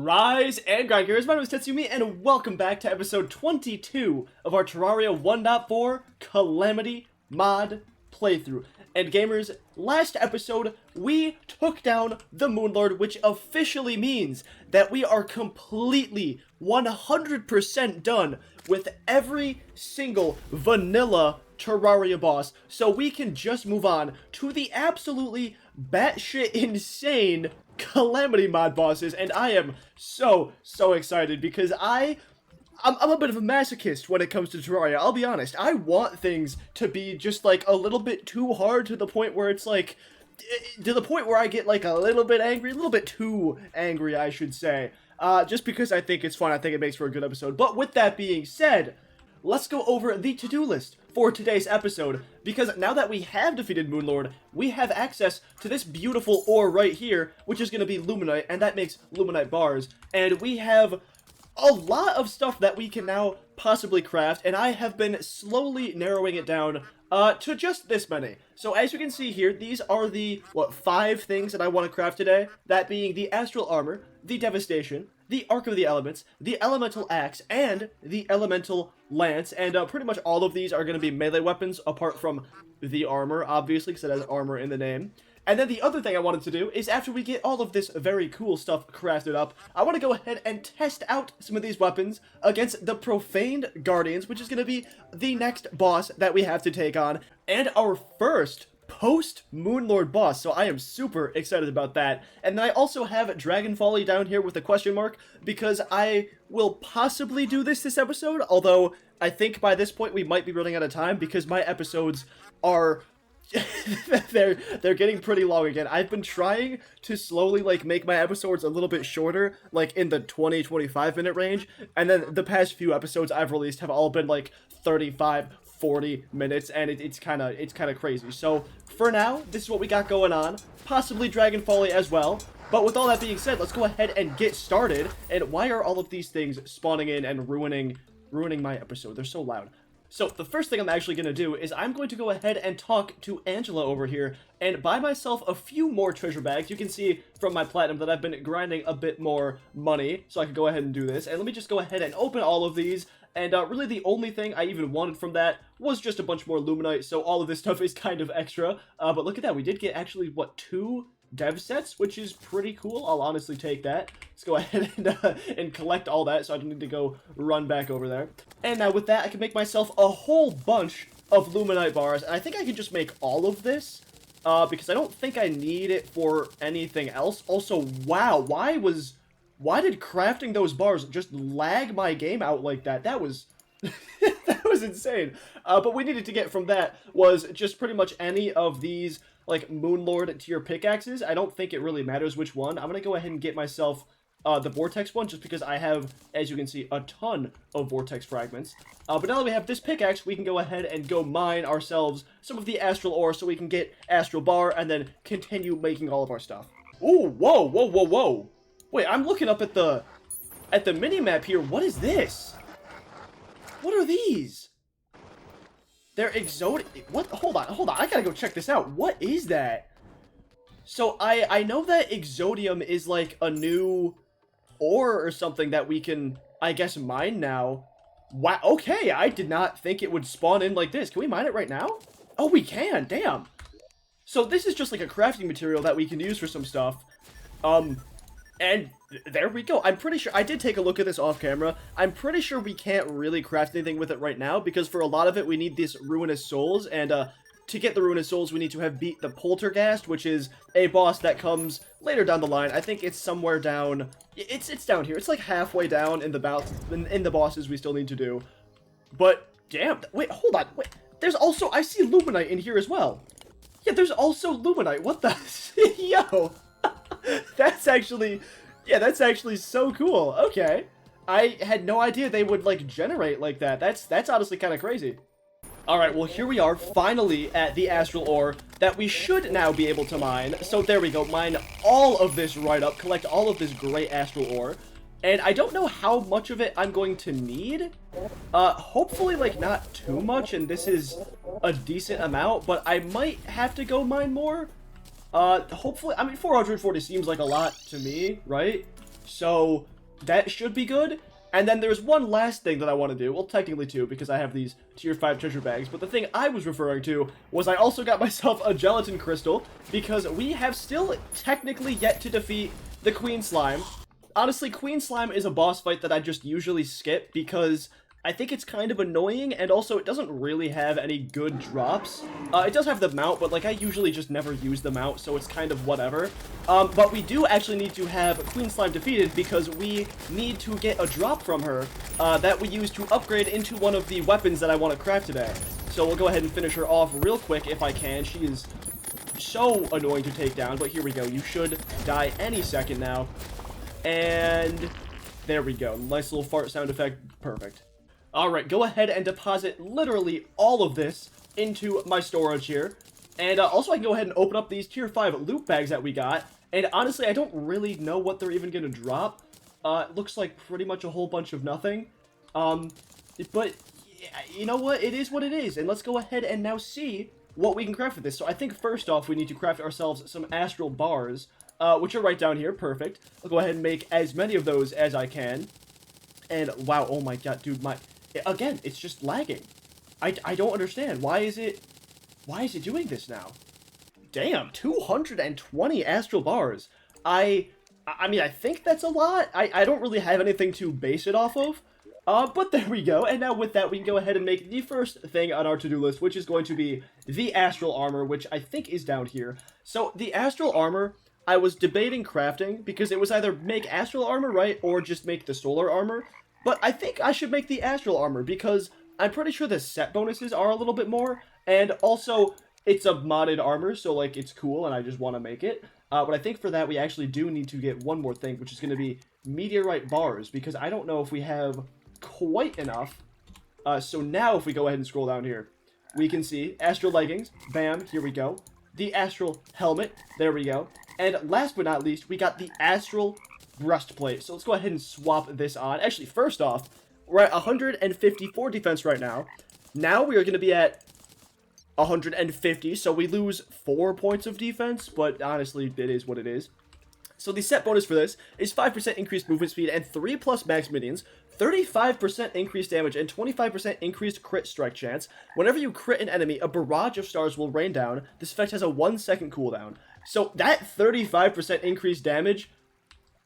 Rise and grind, guys. My name is Tetsyumi, and welcome back to episode 22 of our Terraria 1.4 Calamity mod playthrough. And gamers, last episode, we took down the Moonlord, which officially means that we are completely 100% done with every single vanilla Terraria boss, so we can just move on to the absolutely batshit insane Calamity mod bosses. And I am so excited because I'm a bit of a masochist when it comes to Terraria. I'll be honest. I want things to be just like a little bit too hard, to the point where it's like, to the point where I get like a little bit angry, a little bit too angry, I should say. Just because I think it's fun. I think it makes for a good episode. But with that being said, let's go over the to-do list for today's episode, because now that we have defeated Moonlord, we have access to this beautiful ore right here, which is going to be Luminite, and that makes Luminite bars, and we have a lot of stuff that we can now possibly craft, and I have been slowly narrowing it down to just this many. So as you can see here, these are the, 5 things that I want to craft today, that being the Astral Armor, the Devastation, the Arc of the Elements, the Elemental Axe, and the Elemental Lance, and pretty much all of these are going to be melee weapons, apart from the armor, obviously, because it has armor in the name. And then the other thing I wanted to do is, after we get all of this very cool stuff crafted up, I want to go ahead and test out some of these weapons against the Profaned Guardians, which is going to be the next boss that we have to take on, and our first post-Moonlord boss, so I am super excited about that. And then I also have Dragon Folly down here with a question mark, because I will possibly do this episode, although I think by this point we might be running out of time, because my episodes are... they're getting pretty long again. I've been trying to slowly like make my episodes a little bit shorter, like in the 20-25 minute range, and then the past few episodes I've released have all been like 35-40 minutes, and it's kind of crazy. So for now, this is what we got going on, possibly Dragon Folly as well. But with all that being said, let's go ahead and get started. And why are all of these things spawning in and ruining my episode? They're so loud. So the first thing I'm actually going to do is I'm going to go ahead and talk to Angela over here and buy myself a few more treasure bags. You can see from my platinum that I've been grinding a bit more money, so I can go ahead and do this. And let me just go ahead and open all of these. And really the only thing I even wanted from that was just a bunch more Luminite, so all of this stuff is kind of extra. But look at that, we did get actually, 2 dev sets, which is pretty cool. I'll honestly take that. Let's go ahead and collect all that, so I don't need to go run back over there. And now with that, I can make myself a whole bunch of Luminite bars, and I think I can just make all of this, because I don't think I need it for anything else. Also, wow, why did crafting those bars just lag my game out like that? That was... that was insane. But we needed to get from that was just pretty much any of these like Moonlord tier pickaxes. I don't think it really matters which one. I'm gonna go ahead and get myself the Vortex one, just because I have, as you can see, a ton of Vortex fragments. But now that we have this pickaxe, we can go ahead and go mine ourselves some of the Astral Ore, so we can get Astral Bar and then continue making all of our stuff. Ooh, whoa. Wait, I'm looking up at the mini-map here. What is this? What are these? They're exotic. What? Hold on. I gotta go check this out. What is that? So I know that Exodium is like a new ore or something that we can, I guess, mine now. Wow. Okay, I did not think it would spawn in like this. Can we mine it right now? Oh, we can. Damn. So this is just like a crafting material that we can use for some stuff. And there we go. I'm pretty sure, I did take a look at this off camera. I'm pretty sure we can't really craft anything with it right now, because for a lot of it, we need these Ruinous Souls, and to get the Ruinous Souls, we need to have beat the Poltergeist, which is a boss that comes later down the line. I think it's somewhere down, it's down here. It's like halfway down in the bosses we still need to do. But, damn, wait, hold on, wait. There's also, I see Luminite in here as well. Yeah, there's also Luminite. What the, yo. That's actually so cool. Okay. I had no idea they would, like, generate like that. That's honestly kind of crazy. Alright, well, here we are, finally at the Astral Ore that we should now be able to mine. So there we go, mine all of this right up, collect all of this great Astral Ore. And I don't know how much of it I'm going to need. Hopefully, like, not too much, and this is a decent amount, but I might have to go mine more. Hopefully, I mean, 440 seems like a lot to me, right? So, That should be good. And then there's one last thing that I want to do. Well, technically two, because I have these tier 5 treasure bags. But the thing I was referring to was I also got myself a gelatin crystal, because we have still technically yet to defeat the Queen Slime. Honestly, Queen Slime is a boss fight that I just usually skip, because I think it's kind of annoying, and also it doesn't really have any good drops. It does have the mount, but like I usually just never use the mount, so it's kind of whatever. But we do actually need to have Queen Slime defeated because we need to get a drop from her that we use to upgrade into one of the weapons that I want to craft today. So we'll go ahead and finish her off real quick if I can. She is so annoying to take down, but here we go. You should die any second now. And there we go. Nice little fart sound effect. Perfect. Alright, go ahead and deposit literally all of this into my storage here. And also I can go ahead and open up these tier 5 loot bags that we got. And honestly, I don't really know what they're even going to drop. It looks like pretty much a whole bunch of nothing. But you know what? It is what it is. And let's go ahead and now see what we can craft with this. So I think first off, we need to craft ourselves some astral bars, which are right down here. Perfect. I'll go ahead and make as many of those as I can. And wow, oh my god, dude, again, it's just lagging. I don't understand. Why is it doing this now? Damn, 220 astral bars. I mean, I think that's a lot. I don't really have anything to base it off of. But there we go. And now with that, we can go ahead and make the first thing on our to-do list, which is going to be the astral armor, which I think is down here. So the astral armor, I was debating crafting because it was either make astral armor, right, or just make the solar armor. But I think I should make the astral armor because I'm pretty sure the set bonuses are a little bit more. And also, it's a modded armor, so like it's cool and I just want to make it. But I think for that, we actually do need to get one more thing, which is going to be meteorite bars, because I don't know if we have quite enough. So now if we go ahead and scroll down here, we can see astral leggings. Bam, here we go. The astral helmet. There we go. And last but not least, we got the astral breastplate. So let's go ahead and swap this on. Actually, first off, we're at 154 defense right now. Now we are going to be at 150, so we lose 4 points of defense, but honestly, it is what it is. So the set bonus for this is 5% increased movement speed and 3+ max minions, 35% increased damage, and 25% increased crit strike chance. Whenever you crit an enemy, a barrage of stars will rain down. This effect has a 1-second cooldown. So that 35% increased damage,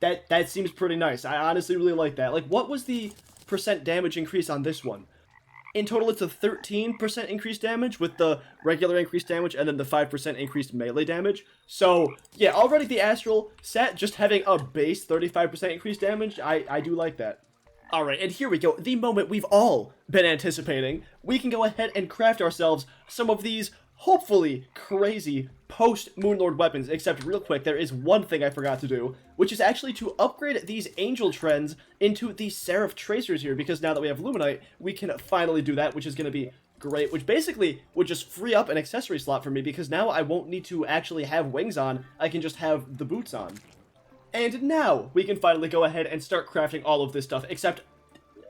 that seems pretty nice. I honestly really like that. Like, what was the percent damage increase on this one? In total, it's a 13% increased damage with the regular increased damage and then the 5% increased melee damage. So, yeah, already the astral set, just having a base 35% increased damage, I do like that. Alright, and here we go, the moment we've all been anticipating. We can go ahead and craft ourselves some of these, hopefully, crazy post-Moonlord weapons, except real quick, there is one thing I forgot to do, which is actually to upgrade these Angel Trends into the Seraph Tracers here, because now that we have Luminite, we can finally do that, which is going to be great, which basically would just free up an accessory slot for me, because now I won't need to actually have wings on, I can just have the boots on. And now, we can finally go ahead and start crafting all of this stuff, except,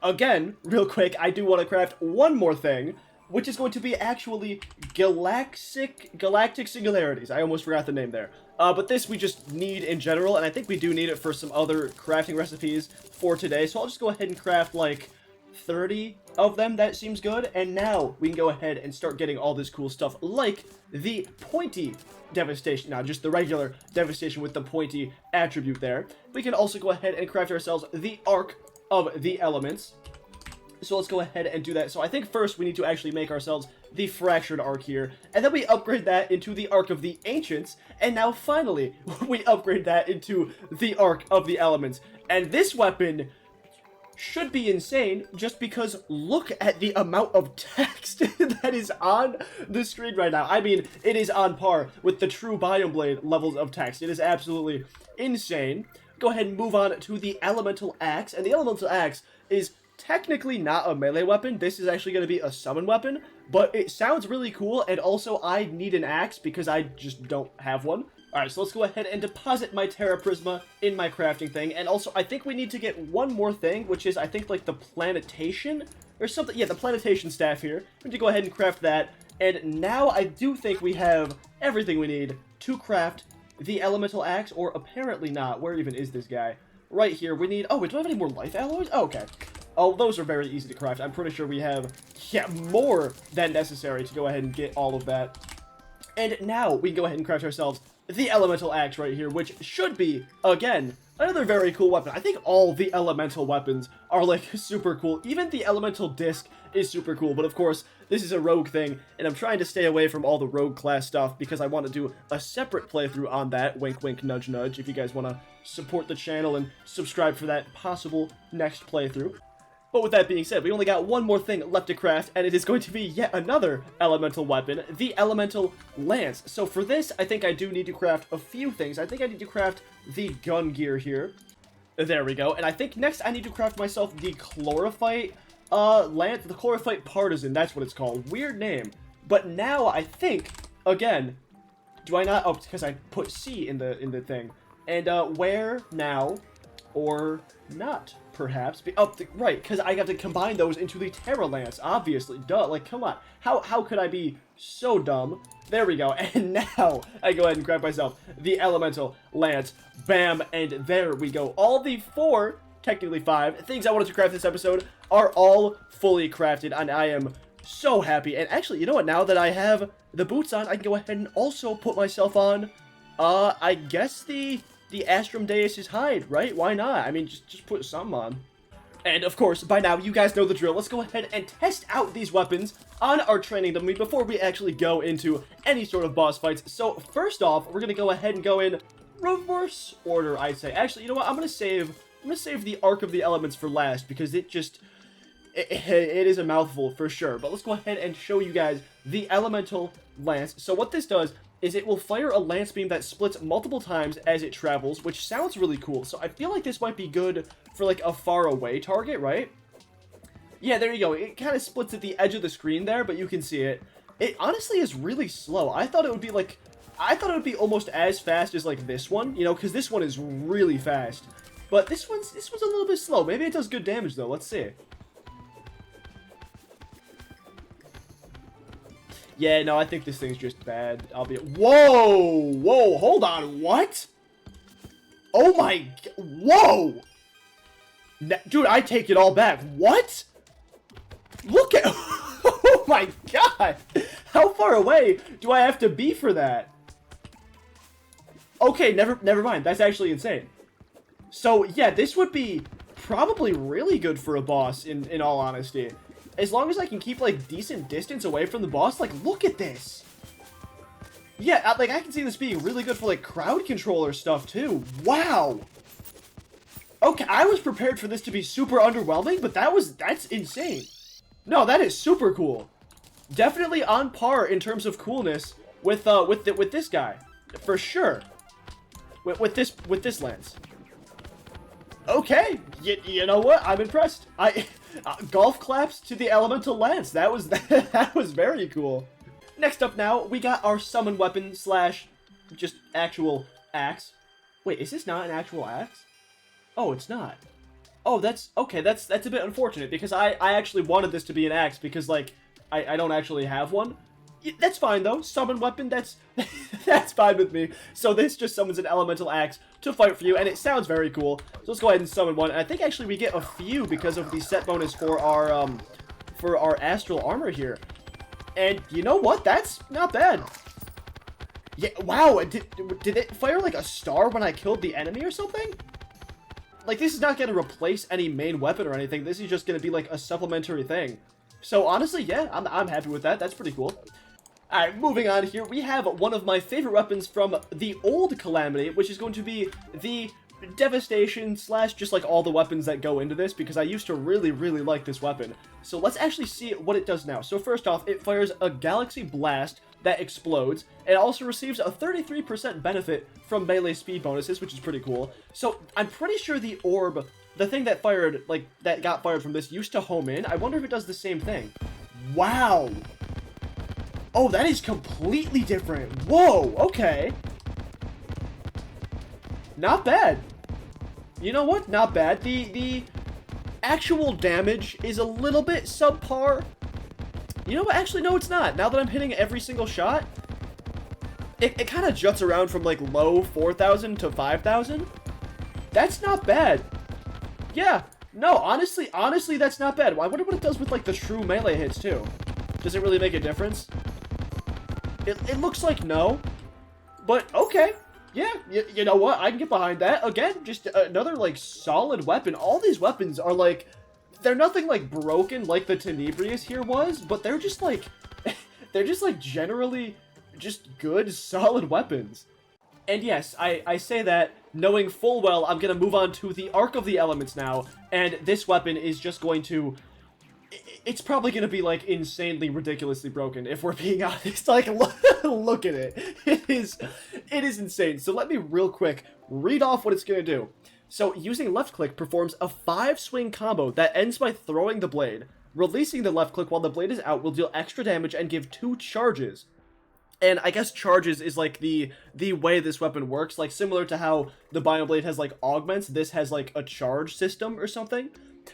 again, real quick, I do want to craft one more thing, which is going to be actually Galactic Singularities. I almost forgot the name there. But this we just need in general, and I think we do need it for some other crafting recipes for today. So I'll just go ahead and craft like 30 of them. That seems good. And now we can go ahead and start getting all this cool stuff, like the pointy devastation. Now, just the regular devastation with the pointy attribute there. We can also go ahead and craft ourselves the Arc of the Elements. So let's go ahead and do that. So I think first we need to actually make ourselves the Fractured Arc here, and then we upgrade that into the Arc of the Ancients, and now finally we upgrade that into the Arc of the Elements. And this weapon should be insane, just because look at the amount of text that is on the screen right now. I mean, it is on par with the true Biome Blade levels of text. It is absolutely insane. Go ahead and move on to the Elemental Axe, and the Elemental Axe is technically not a melee weapon. This is actually going to be a summon weapon, but it sounds really cool, and also I need an axe because I just don't have one. Alright, so let's go ahead and deposit my Terra Prisma in my crafting thing, and also I think we need to get one more thing, which is I think like the Planetation or something. Yeah, the Planetation staff here. We need to go ahead and craft that, and now I do think we have everything we need to craft the Elemental Axe, or apparently not. Where even is this guy? right here, we need... Oh, wait, do I have any more life alloys? Oh, okay. Oh, those are very easy to craft. I'm pretty sure we have, yeah, more than necessary to go ahead and get all of that. And now we can go ahead and craft ourselves the elemental axe right here, which should be, again, another very cool weapon. I think all the elemental weapons are, like, super cool. Even the elemental disc is super cool, but of course, this is a rogue thing, and I'm trying to stay away from all the rogue class stuff because I want to do a separate playthrough on that. Wink, wink, nudge, nudge, if you guys want to support the channel and subscribe for that possible next playthrough. But with that being said, we only got one more thing left to craft, and it is going to be yet another elemental weapon, the elemental lance. So for this, I think I do need to craft a few things. I think I need to craft the gun gear here. There we go. And I think next I need to craft myself the chlorophyte lance, the chlorophyte partisan, that's what it's called. Weird name. But now I think, again, do I not? Oh, because I put C in the thing. And where now or not? Perhaps. Right, because I have to combine those into the Terra Lance, obviously. Duh, like, come on. How could I be so dumb? There we go. And now I go ahead and grab myself the Elemental Lance. Bam, and there we go. All the 4, technically 5, things I wanted to craft this episode are all fully crafted, and I am so happy. And actually, you know what? Now that I have the boots on, I can go ahead and also put myself on, I guess the Astrum Deus's hide, right? Why not? I mean, just put something on. And of course, by now, you guys know the drill. Let's go ahead and test out these weapons on our training dummy before we actually go into any sort of boss fights. So first off, we're going to go ahead and go in reverse order, I'd say. Actually, you know what? I'm going to save the Arc of the Elements for last because it is a mouthful for sure. But let's go ahead and show you guys the Elemental Lance. So what this does is it will fire a lance beam that splits multiple times as it travels, which sounds really cool. So I feel like this might be good for, like, a far away target, right? Yeah, there you go. It kind of splits at the edge of the screen there, but you can see it. It honestly is really slow. I thought it would be almost as fast as, like, this one, you know, because this one is really fast. But this one's a little bit slow. Maybe it does good damage, though. Let's see. Yeah, no, I think this thing's just bad. Whoa, hold on, what? Oh my, whoa! Dude, I take it all back. What? Look at, oh my god! How far away do I have to be for that? Okay, never mind. That's actually insane. So yeah, this would be probably really good for a boss. In all honesty. As long as I can keep, like, decent distance away from the boss, like, look at this. Yeah, like, I can see this being really good for, like, crowd controller stuff, too. Wow. Okay, I was prepared for this to be super underwhelming, but that's insane. No, that is super cool. Definitely on par in terms of coolness with this guy. For sure. With this lance. Okay, you know what? I'm impressed. Golf claps to the Elemental Lance. That was that was very cool. Next up now, we got our summon weapon slash just actual axe. Wait, is this not an actual axe? Oh, it's not. Oh, that's okay. That's a bit unfortunate because I actually wanted this to be an axe because, like, I don't actually have one. That's fine though. Summon weapon, that's fine with me. So this just summons an elemental axe to fight for you, and it sounds very cool. So let's go ahead and summon one. And I think actually we get a few because of the set bonus for our astral armor here. And you know what? That's not bad. Yeah, wow. Did it fire like a star when I killed the enemy or something? Like, this is not going to replace any main weapon or anything. This is just going to be like a supplementary thing. So honestly, yeah, I'm happy with that. That's pretty cool. Alright, moving on here, we have one of my favorite weapons from the old Calamity, which is going to be the Devastation slash just like all the weapons that go into this, because I used to really like this weapon. So let's actually see what it does now. So first off, it fires a Galaxy Blast that explodes. It also receives a 33% benefit from melee speed bonuses, which is pretty cool. So I'm pretty sure the orb, the thing that fired, like, that got fired from this used to home in. I wonder if it does the same thing. Wow! Oh, that is completely different. Whoa, okay. Not bad. You know what? Not bad. The actual damage is a little bit subpar. You know what? Actually, no, it's not. Now that I'm hitting every single shot, it kind of juts around from, like, low 4,000 to 5,000. That's not bad. Yeah, no, honestly, that's not bad. I wonder what it does with, like, the true melee hits, too. Does it really make a difference? It looks like no, but okay. Yeah, you know what? I can get behind that. Again, just another, like, solid weapon. All these weapons are, like, they're nothing, like, broken like the Tenebrious here was, but they're just, like, they're just, like, generally just good, solid weapons. And yes, I say that knowing full well I'm going to move on to the Arc of the Elements now, and this weapon is just going to... It's probably going to be, like, insanely, ridiculously broken, if we're being honest. Like, look at it. It is insane. So let me real quick read off what it's going to do. So, using left click performs a 5-swing combo that ends by throwing the blade. Releasing the left click while the blade is out will deal extra damage and give 2 charges. And I guess charges is, like, the way this weapon works. Like, similar to how the Bioblade has, like, augments, this has, like, a charge system or something.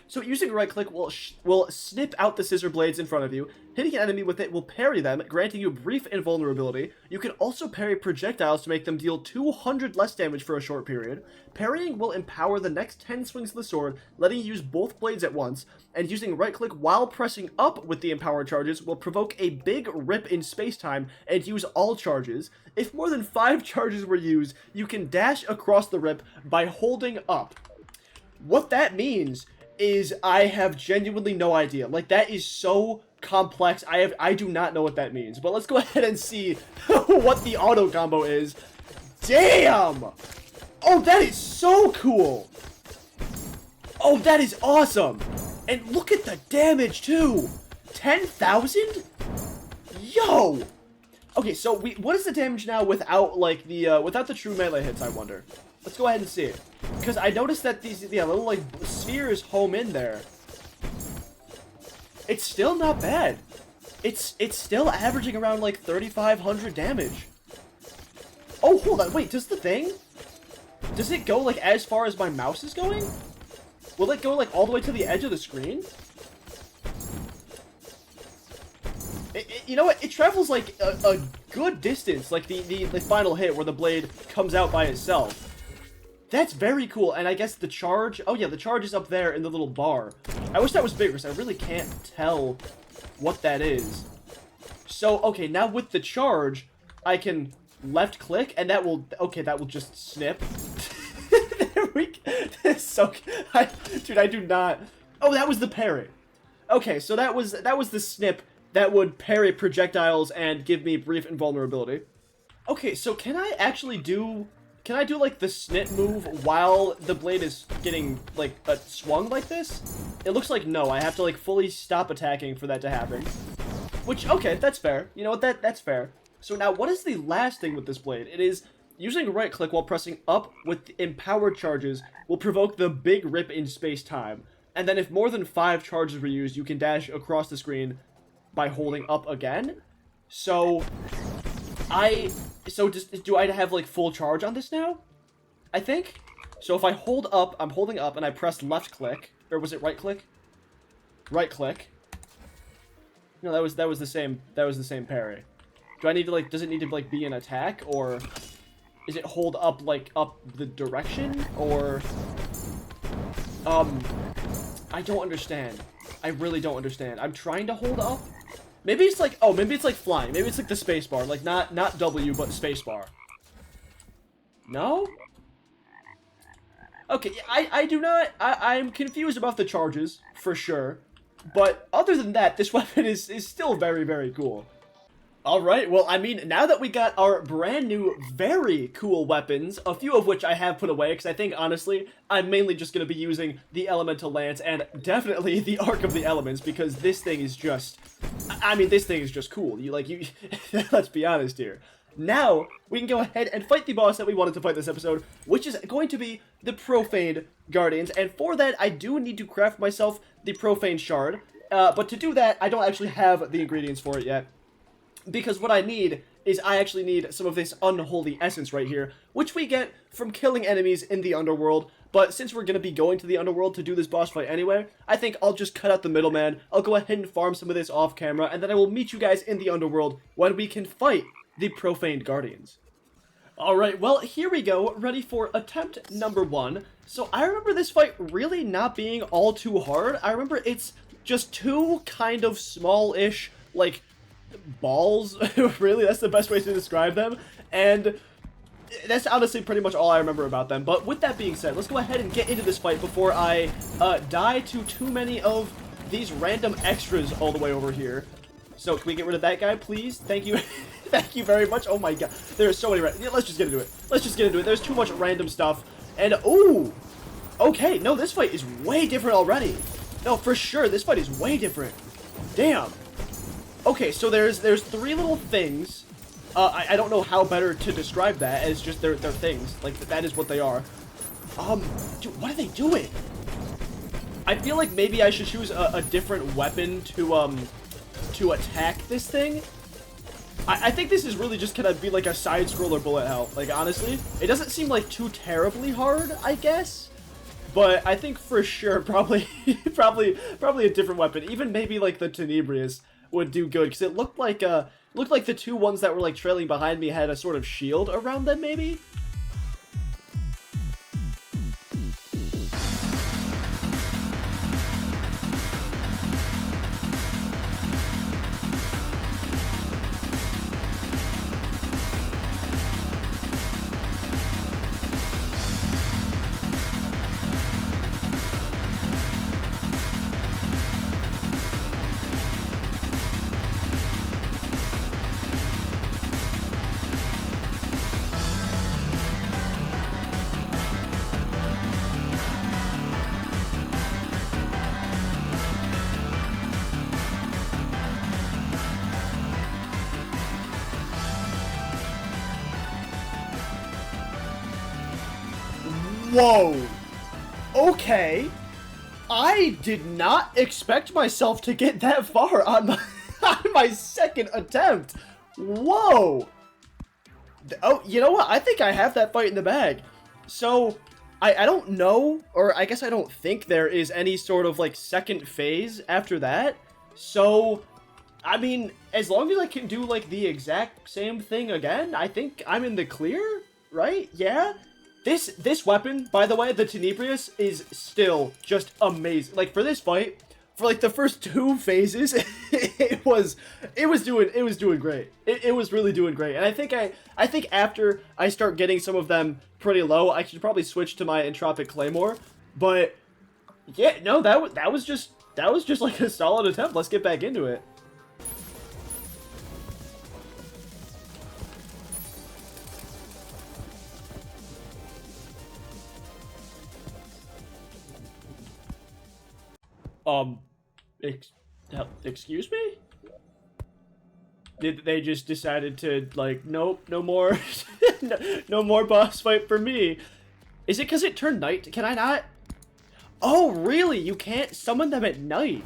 So using right click will snip out the scissor blades in front of you. Hitting an enemy with it will parry them, granting you brief invulnerability. You can also parry projectiles to make them deal 200 less damage for a short period. Parrying will empower the next 10 swings of the sword, letting you use both blades at once. And using right click while pressing up with the empowered charges will provoke a big rip in space-time and use all charges. If more than 5 charges were used, you can dash across the rip by holding up. What that means is I have genuinely no idea. Like, that is so complex. I do not know what that means. But let's go ahead and see what the auto combo is. Damn! Oh, that is so cool! Oh, that is awesome! And look at the damage, too! 10,000? Yo! Okay, so what is the damage now without, like, without the true melee hits, I wonder? Let's go ahead and see it. Because I noticed that these, little, like, spheres home in there. It's still not bad. It's still averaging around, like, 3,500 damage. Oh, hold on, wait, does it go, like, as far as my mouse is going? Will it go, like, all the way to the edge of the screen? You know what? It travels, like, a good distance, like the final hit where the blade comes out by itself. That's very cool, and I guess the charge... Oh, yeah, the charge is up there in the little bar. I wish that was bigger, so I really can't tell what that is. So, okay, now with the charge, I can left-click, and that will... Okay, that will just snip. There we go. So... Dude, I do not... Oh, that was the parry. Okay, so that was the snip that would parry projectiles and give me brief invulnerability. Okay, so can I actually do... Can I do, like, the snip move while the blade is getting, like, swung like this? It looks like no. I have to, like, fully stop attacking for that to happen. Which, okay, that's fair. You know what? That's fair. So now, what is the last thing with this blade? It is using right-click while pressing up with empowered charges will provoke the big rip in space-time. And then if more than 5 charges were used, you can dash across the screen by holding up again. So... do I have, like, full charge on this now? I think? So if I hold up, I'm holding up, and I press left click, or was it right click? Right click. No, that was the same parry. Do I need to, like, does it need to, like, be an attack, or is it hold up, like, up the direction, or, I don't understand. I really don't understand. I'm trying to hold up. Maybe it's like, oh, maybe it's like flying. Maybe it's like the spacebar. Like, not W, but spacebar. No? Okay, I do not, I'm confused about the charges, for sure. But other than that, this weapon is still very, very cool. Alright, well, I mean, now that we got our brand new, very cool weapons, a few of which I have put away, because I think, honestly, I'm mainly just going to be using the Elemental Lance, and definitely the Arc of the Elements, because this thing is just... I mean, this thing is just cool. Let's be honest here. Now, we can go ahead and fight the boss that we wanted to fight this episode, which is going to be the Profaned Guardians, and for that, I do need to craft myself the Profaned Shard, but to do that, I don't actually have the ingredients for it yet. Because what I need is I actually need some of this unholy essence right here, which we get from killing enemies in the underworld. But since we're going to be going to the underworld to do this boss fight anyway, I think I'll just cut out the middleman. I'll go ahead and farm some of this off camera, and then I will meet you guys in the underworld when we can fight the Profaned Guardians. Alright, well, here we go, ready for attempt number 1. So I remember this fight really not being all too hard. I remember it's just two kind of small-ish, like, balls. Really, that's the best way to describe them. And that's honestly pretty much all I remember about them. But with that being said, let's go ahead and get into this fight before I die to too many of these random extras all the way over here. So, can we get rid of that guy, please? Thank you. Thank you very much. Oh my god. There's so many let's just get into it. Let's just get into it. There's too much random stuff. And, ooh! Okay, no, this fight is way different already. No, for sure, this fight is way different. Damn. Okay, so there's three little things. I don't know how better to describe that as just they're things. Like, that is what they are. Dude, what are they doing? I feel like maybe I should choose a different weapon to attack this thing. I think this is really just gonna be like a side-scroller bullet hell. Like, honestly, it doesn't seem like too terribly hard, I guess. But I think for sure, probably a different weapon. Even maybe like the Tenebrious would do good, because it looked like the two ones that were like trailing behind me had a sort of shield around them, maybe. Whoa! Okay. I did not expect myself to get that far on my second attempt. Whoa! Oh, you know what? I think I have that fight in the bag. So, I don't know, or I guess I don't think there is any sort of, like, second phase after that. So, I mean, as long as I can do, like, the exact same thing again, I think I'm in the clear, right? Yeah? This weapon, by the way, the Tenebrious, is still just amazing. Like, for this fight, for like the first two phases, it was doing great. It was really doing great. And I think after I start getting some of them pretty low, I should probably switch to my Entropic Claymore. But yeah, no, that was just like a solid attempt. Let's get back into it. Excuse me? They just decided to, like, nope, no more, no more boss fight for me. Is it because it turned night? Can I not? Oh, really? You can't summon them at night?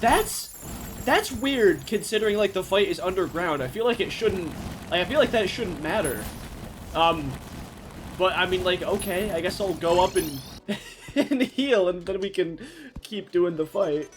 That's weird, considering, like, the fight is underground. I feel like it shouldn't, like, I feel like that shouldn't matter. But, I mean, like, okay, I guess I'll go up and, and heal, and then we can keep doing the fight.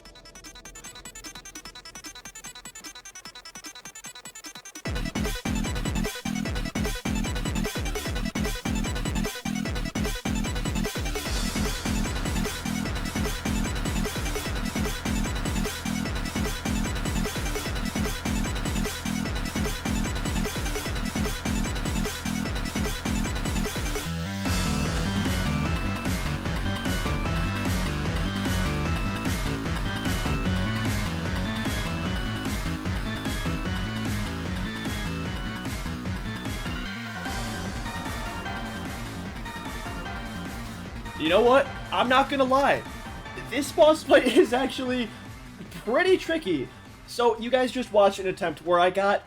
You know what? I'm not gonna lie. This boss fight is actually pretty tricky. So you guys just watched an attempt where I got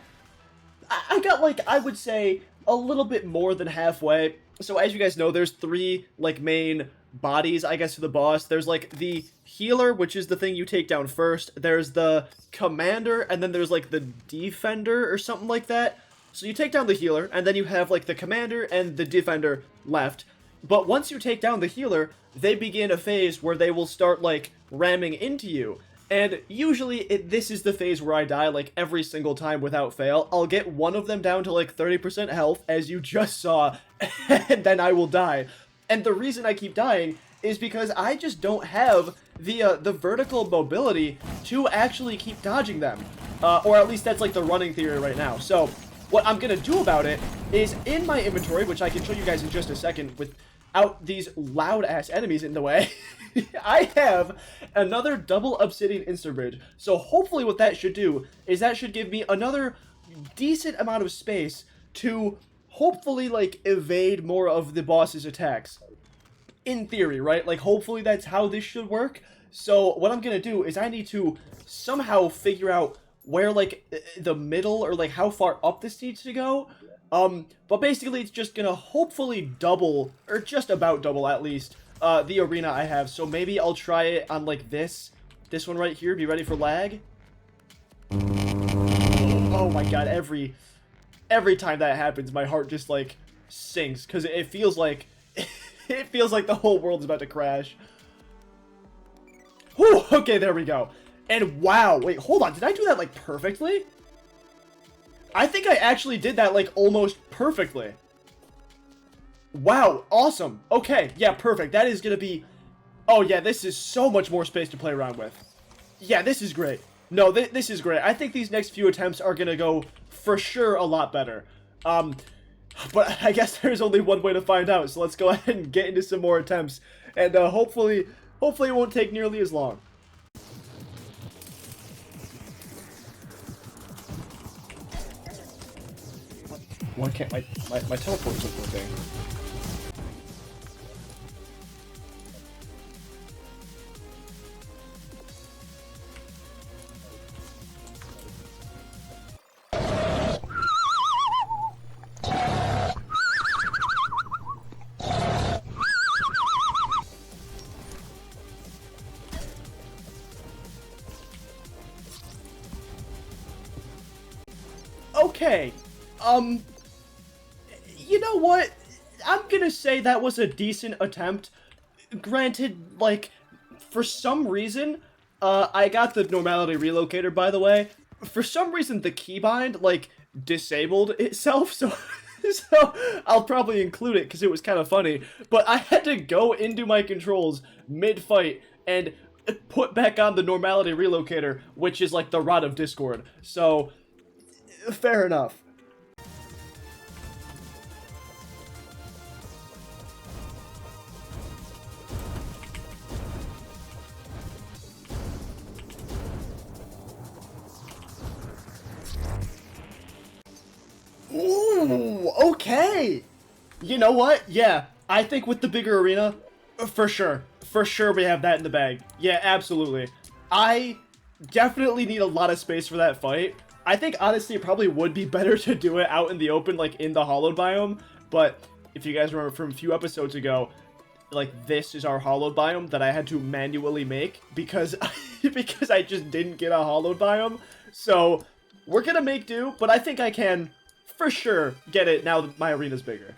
like, I would say, a little bit more than halfway. So as you guys know, there's three, like, main bodies, I guess, to the boss. There's, like, the healer, which is the thing you take down first. There's the commander, and then there's, like, the defender or something like that. So you take down the healer, and then you have, like, the commander and the defender left. But once you take down the healer, they begin a phase where they will start, like, ramming into you. And usually this is the phase where I die like every single time without fail. I'll get one of them down to like 30% health, as you just saw, and then I will die. And the reason I keep dying is because I just don't have the vertical mobility to actually keep dodging them. Or at least that's like the running theory right now. So what I'm gonna do about it is in my inventory, which I can show you guys in just a second without these loud ass enemies in the way, I have another double obsidian instant bridge. So hopefully what that should do is that should give me another decent amount of space to hopefully like evade more of the boss's attacks. In theory, right? Like hopefully that's how this should work. So what I'm gonna do is I need to somehow figure out where like the middle or like how far up this needs to go. But basically it's just gonna hopefully double, or just about double at least, the arena I have. So maybe I'll try it on like this one right here. Be ready for lag. Oh my god, every time that happens my heart just like sinks, because it feels like it feels like the whole world's about to crash. Whew, okay, there we go. And wow, wait, hold on, did I do that like perfectly? I think I actually did that like almost perfectly. Wow, awesome. Okay, yeah, perfect. That is gonna be... Oh yeah, this is so much more space to play around with. Yeah, this is great. No, this is great. I think these next few attempts are gonna go for sure a lot better. But I guess there's only one way to find out, so let's go ahead and get into some more attempts. And hopefully it won't take nearly as long. Why can't my teleport isn't working? Okay, you know what? I'm gonna say that was a decent attempt. Granted, like, for some reason, I got the normality relocator, by the way. For some reason, the keybind, like, disabled itself, so I'll probably include it because it was kind of funny. But I had to go into my controls mid-fight and put back on the normality relocator, which is like the Rod of Discord. So, fair enough. Ooh, okay. You know what? Yeah, I think with the bigger arena, for sure we have that in the bag. Yeah, absolutely. I definitely need a lot of space for that fight. I think honestly it probably would be better to do it out in the open, like in the hollowed biome. But if you guys remember from a few episodes ago, like this is our hollowed biome that I had to manually make because because I just didn't get a hollowed biome. So we're gonna make do, but I think I can for sure get it now that my arena's bigger.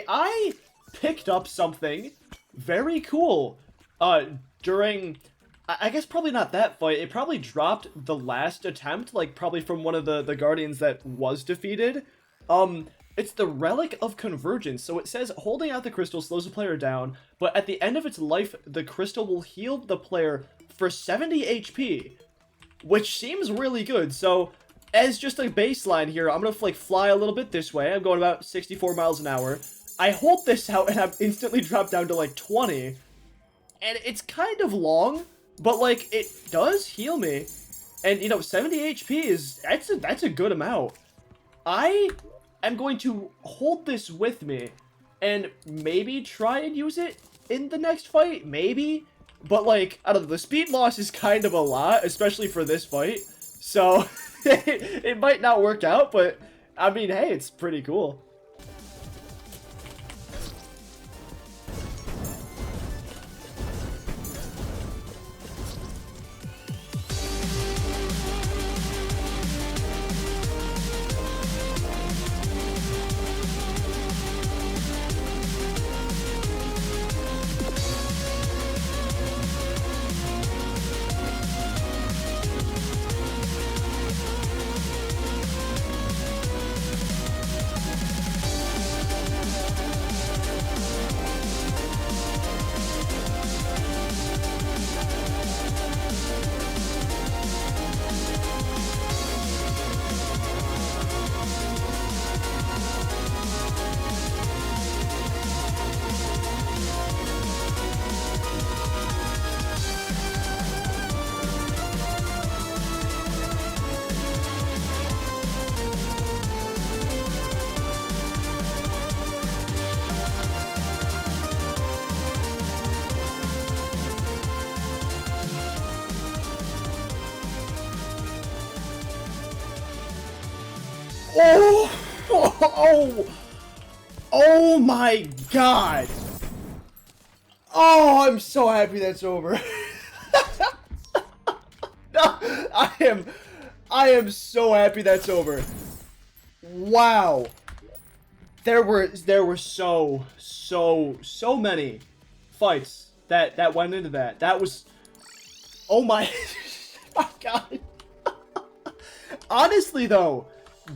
I picked up something very cool during, I guess probably not that fight. It probably dropped the last attempt, like probably from one of the guardians that was defeated. It's the Relic of Convergence. So it says holding out the crystal slows the player down, but at the end of its life, the crystal will heal the player for 70 HP, which seems really good. So as just a baseline here, I'm gonna like fly a little bit this way. I'm going about 64 miles an hour. I hold this out and I'm instantly dropped down to like 20. And it's kind of long, but like it does heal me. And you know, 70 HP is that's a good amount. I am going to hold this with me and maybe try and use it in the next fight, maybe. But like, I don't know, the speed loss is kind of a lot, especially for this fight. So it might not work out, but I mean, hey, it's pretty cool. Oh! Oh! Oh my god! Oh, I'm so happy that's over. No, I am so happy that's over. Wow. There were so many fights that went into that. That was, oh my, my god. Honestly though,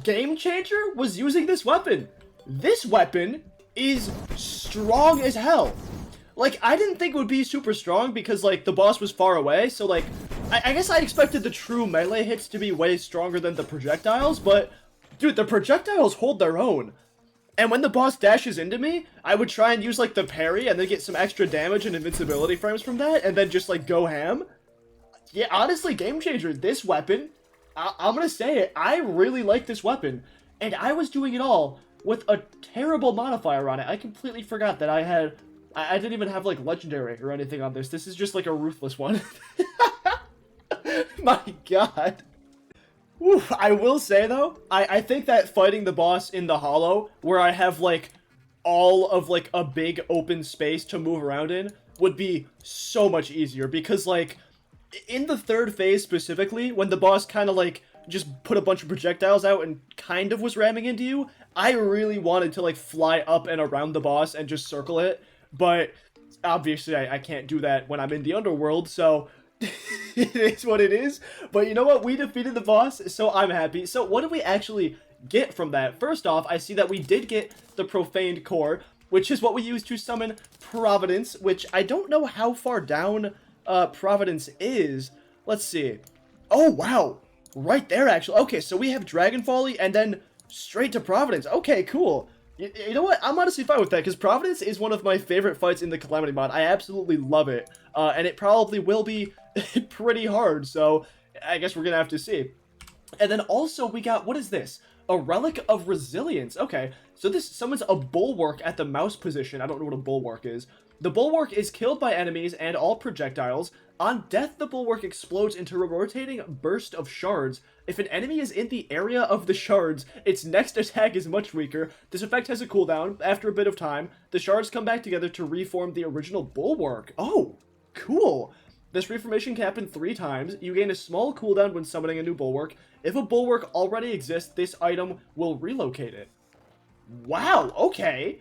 Game Changer was using this weapon. This weapon is strong as hell. Like, I didn't think it would be super strong because, like, the boss was far away, so, like, I guess I expected the true melee hits to be way stronger than the projectiles, but, dude, the projectiles hold their own. And when the boss dashes into me, I would try and use, like, the parry and then get some extra damage and invincibility frames from that, and then just, like, go ham. Yeah, honestly, Game Changer, this weapon, I'm gonna say it, I really like this weapon. And I was doing it all with a terrible modifier on it. I completely forgot that I didn't even have, like, legendary or anything on this. This is just, like, a ruthless one. My god. Oof, I will say, though, I think that fighting the boss in the hollow, where I have, like, all of, like, a big open space to move around in, would be so much easier. Because, like, in the third phase specifically, when the boss kind of, like, just put a bunch of projectiles out and kind of was ramming into you, I really wanted to, like, fly up and around the boss and just circle it. But obviously I can't do that when I'm in the underworld, so it is what it is. But you know what? We defeated the boss, so I'm happy. So what did we actually get from that? First off, I see that we did get the Profaned Core, which is what we use to summon Providence, which I don't know how far down Providence is. Let's see. Oh, wow. Right there, actually. Okay, so we have Dragon Folly and then straight to Providence. Okay, cool. You know what? I'm honestly fine with that, because Providence is one of my favorite fights in the Calamity mod. I absolutely love it, and it probably will be pretty hard, so I guess we're gonna have to see. And then also we got, what is this? A Relic of Resilience. Okay, so this summons a Bulwark at the mouse position. I don't know what a Bulwark is. The Bulwark is killed by enemies and all projectiles. On death, the Bulwark explodes into a rotating burst of shards. If an enemy is in the area of the shards, its next attack is much weaker. This effect has a cooldown. After a bit of time, the shards come back together to reform the original Bulwark. Oh, cool. This reformation can happen 3 times. You gain a small cooldown when summoning a new Bulwark. If a Bulwark already exists, this item will relocate it. Wow, okay.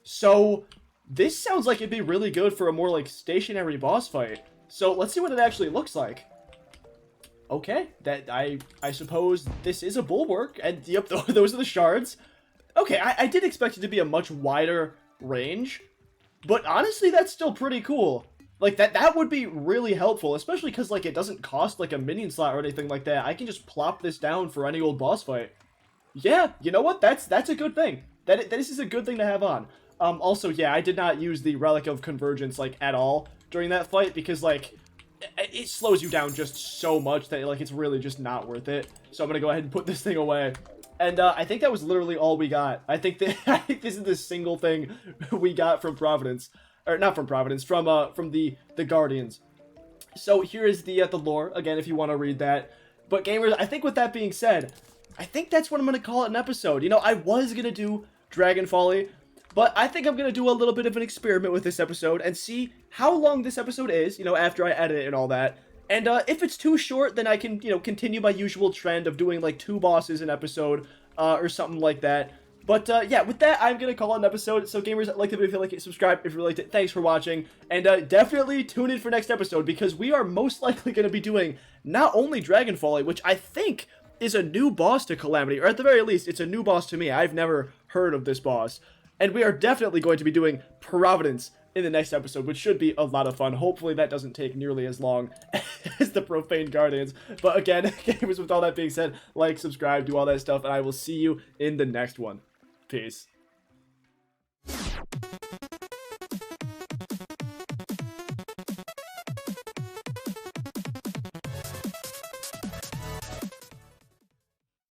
So this sounds like it'd be really good for a more, like, stationary boss fight. So let's see what it actually looks like. Okay, that I suppose this is a Bulwark, and yep, those are the shards. Okay, I did expect it to be a much wider range, but honestly, that's still pretty cool. Like, that would be really helpful, especially because, like, it doesn't cost, like, a minion slot or anything like that. I can just plop this down for any old boss fight. Yeah, you know what? That's a good thing. This is a good thing to have on. Also, yeah, I did not use the Relic of Convergence, like, at all during that fight, because, like, it slows you down just so much that, like, it's really just not worth it. So I'm gonna go ahead and put this thing away. And I think that was literally all we got. I think this is the single thing we got from Providence, or not from Providence, from the Guardians. So here is the lore again, if you want to read that. But gamers, I think with that being said, I think that's what I'm gonna call it an episode. You know, I was gonna do Dragon Folly, but I think I'm going to do a little bit of an experiment with this episode and see how long this episode is, you know, after I edit it and all that. And if it's too short, then I can, you know, continue my usual trend of doing, like, 2 bosses an episode or something like that. But, yeah, with that, I'm going to call it an episode. So, gamers, like the video if you like it, subscribe if you liked it. Thanks for watching. And definitely tune in for next episode, because we are most likely going to be doing not only Dragon Folly, which I think is a new boss to Calamity, or at the very least, it's a new boss to me. I've never heard of this boss. And we are definitely going to be doing Providence in the next episode, which should be a lot of fun. Hopefully that doesn't take nearly as long as the Profaned Guardians. But again, gamers, with all that being said, like, subscribe, do all that stuff, and I will see you in the next one. Peace.